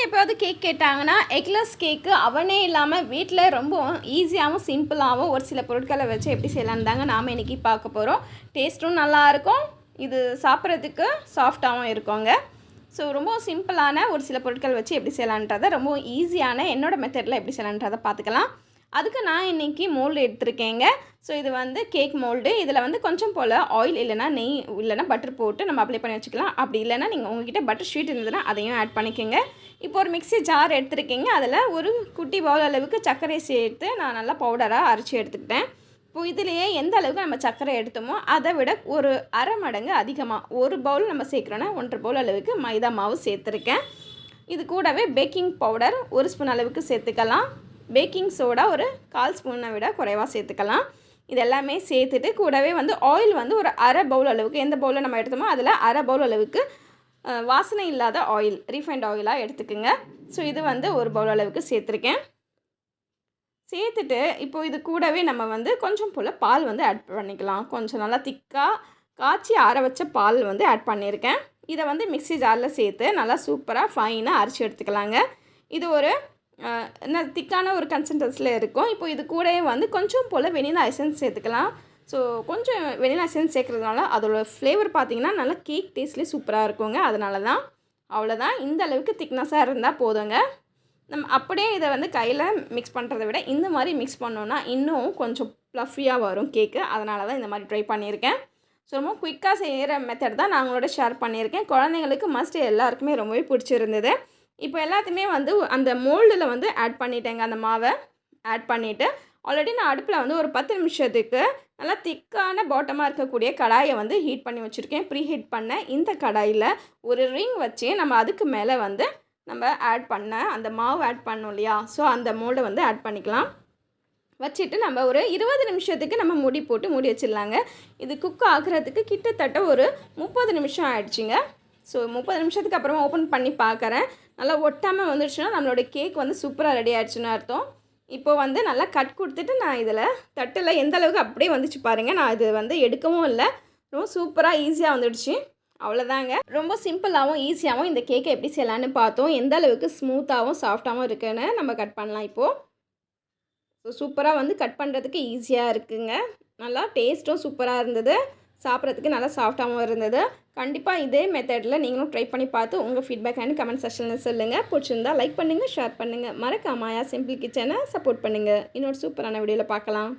எப்போயாவது கேக் கேட்டாங்கன்னா எக்லெஸ் கேக்கு அவனே இல்லாமல் வீட்டில் ரொம்ப ஈஸியாகவும் சிம்பிளாகவும் ஒரு சில பொருட்களை வச்சு எப்படி செய்யலான்னு தாங்க நாம் இன்றைக்கி பார்க்க போகிறோம். டேஸ்ட்டும் நல்லாயிருக்கும், இது சாப்பிட்றதுக்கு சாஃப்டாகவும் இருக்குங்க. ஸோ ரொம்ப சிம்பிளான ஒரு சில பொருட்கள் வச்சு எப்படி செய்யலான்றதை ரொம்ப ஈஸியான என்னோடய மெத்தடில் எப்படி செய்யலான்றதை பார்த்துக்கலாம். அதுக்கு நான் இன்றைக்கி மோல்டு எடுத்திருக்கேங்க. ஸோ இது வந்து கேக் மோல்டு. இதில் வந்து கொஞ்சம் போல் ஆயில் இல்லைனா நெய் இல்லைனா பட்டர் போட்டு நம்ம அப்ளை பண்ணி வச்சுக்கலாம். அப்படி இல்லைனா நீங்கள் உங்கள்கிட்ட பட்டர் ஷீட் இருந்ததுன்னா அதையும் ஆட் பண்ணிக்கோங்க. இப்போ ஒரு மிக்ஸி ஜார் எடுத்துருக்கீங்க. அதில் ஒரு குட்டி பவுல் அளவுக்கு சர்க்கரை சேர்த்து நான் நல்லா பவுடராக அரைச்சி எடுத்துக்கிட்டேன். இப்போ இதிலேயே எந்த அளவுக்கு நம்ம சர்க்கரை எடுத்தோமோ அதை விட ஒரு அரை மடங்கு அதிகமாக ஒரு பவுல் நம்ம சேர்க்குறோன்னா 1.5 பவுல் அளவுக்கு மைதா மாவு சேர்த்துருக்கேன். இது கூடவே பேக்கிங் பவுடர் 1 ஸ்பூன் அளவுக்கு சேர்த்துக்கலாம். பேக்கிங் சோடா ஒரு 1/4 ஸ்பூனை விட குறைவாக சேர்த்துக்கலாம். இது எல்லாமே சேர்த்துட்டு கூடவே வந்து ஆயில் வந்து ஒரு அரை பவுல் அளவுக்கு, எந்த பவுலில் நம்ம எடுத்தோமோ அதில் அரை பவுல் அளவுக்கு வாசனை இல்லாத ஆயில், ரீஃபைண்ட் ஆயிலாக எடுத்துக்குங்க. ஸோ இது வந்து ஒரு பவுல் அளவுக்கு சேர்த்துருக்கேன். சேர்த்துட்டு இப்போ இது கூடவே நம்ம வந்து கொஞ்சம் போல் பால் வந்து ஆட் பண்ணிக்கலாம். கொஞ்சம் நல்லா திக்காக காய்ச்சி ஆற வச்ச பால் வந்து ஆட் பண்ணியிருக்கேன். இதை வந்து மிக்ஸி ஜாரில் சேர்த்து நல்லா சூப்பராக ஃபைனாக அரைச்சி எடுத்துக்கலாங்க. இது ஒரு திக்கான ஒரு கன்சிஸ்டன்சியில் இருக்கும். இப்போ இது கூடவே வந்து கொஞ்சம் போல் வெனிலா எசன்ஸ் சேர்த்துக்கலாம். ஸோ கொஞ்சம் வெனிலா எசன்ஸ் சேர்க்குறதுனால அதோட ஃப்ளேவர் பார்த்திங்கன்னா நல்லா கேக் டேஸ்ட்லேயே சூப்பராக இருக்குங்க. அதனால தான் அவ்வளோதான், இந்த அளவுக்கு திக்னஸாக இருந்தால் போதுங்க. நம்ம அப்படியே இதை வந்து கையில் மிக்ஸ் பண்ணுறதை விட இந்த மாதிரி மிக்ஸ் பண்ணோன்னா இன்னும் கொஞ்சம் ப்ளஃபியாக வரும் கேக்கு. அதனால தான் இந்த மாதிரி ட்ரை பண்ணியிருக்கேன். ஸோ ரொம்ப குயிக்காக செய்கிற மெத்தட் தான் நான் உங்களோட ஷேர் பண்ணியிருக்கேன். குழந்தைங்களுக்கு மஸ்ட் எல்லாருக்குமே ரொம்பவே பிடிச்சிருந்தது. இப்போ எல்லாத்தையுமே வந்து அந்த மோல்டில் வந்து ஆட் பண்ணிட்டேங்க. அந்த மாவை ஆட் பண்ணிவிட்டு ஆல்ரெடி நான் அடுப்பில் வந்து ஒரு 10 நிமிஷத்துக்கு நல்லா திக்கான பாட்டமாக இருக்கக்கூடிய கடாயை வந்து ஹீட் பண்ணி வச்சுருக்கேன். ப்ரீ ஹீட் பண்ண இந்த கடாயில் ஒரு ரிங் வச்சு நம்ம அதுக்கு மேலே வந்து நம்ம ஆட் பண்ண அந்த மாவு ஆட் பண்ணோம் இல்லையா, ஸோ அந்த மோல்டை வந்து ஆட் பண்ணிக்கலாம். வச்சுட்டு நம்ம ஒரு 20 நிமிஷத்துக்கு நம்ம மூடி போட்டு மூடி வச்சிடலாங்க. இது குக் ஆகுறதுக்கு கிட்டத்தட்ட ஒரு 30 நிமிஷம் ஆகிடுச்சிங்க. ஸோ 30 நிமிஷத்துக்கு அப்புறமா ஓப்பன் பண்ணி பார்க்குறேன். நல்லா ஒட்டாமல் வந்துடுச்சுன்னா நம்மளோட கேக் வந்து சூப்பராக ரெடி ஆகிடுச்சுன்னு அர்த்தம். இப்போ வந்து நல்லா கட் கொடுத்துட்டு நான் இதில் தட்டில் எந்த அளவுக்கு அப்படியே வந்துச்சு பாருங்கள். நான் இது வந்து எடுக்கவும் இல்லை, ரொம்ப சூப்பராக ஈஸியாக வந்துடுச்சு. அவ்வளோதாங்க, ரொம்ப சிம்பிளாகவும் ஈஸியாகவும் இந்த கேக்கை எப்படி செய்யலான்னு பார்த்தோம். எந்த அளவுக்கு ஸ்மூத்தாகவும் சாஃப்டாகவும் இருக்குன்னு நம்ம கட் பண்ணலாம் இப்போது. ஸோ சூப்பராக வந்து கட் பண்ணுறதுக்கு ஈஸியாக இருக்குங்க. நல்லா டேஸ்ட்டும் சூப்பராக இருந்தது, சாப்பிட்றதுக்கு நல்லா சாஃப்டாகவும் இருந்தது. கண்டிப்பாக இதே மெத்தடில் நீங்களும் ட்ரை பண்ணி பார்த்து உங்கள் ஃபீட்பேக் அண்ட் கமெண்ட் செக்ஷனில் சொல்லுங்கள். பிடிச்சிருந்தா லைக் பண்ணுங்கள், ஷேர் பண்ணுங்கள். மறக்காம ஆயா சிம்பிள் கிச்சனை சப்போர்ட் பண்ணுங்கள். இன்னொரு சூப்பரான வீடியோவில் பார்க்கலாம்.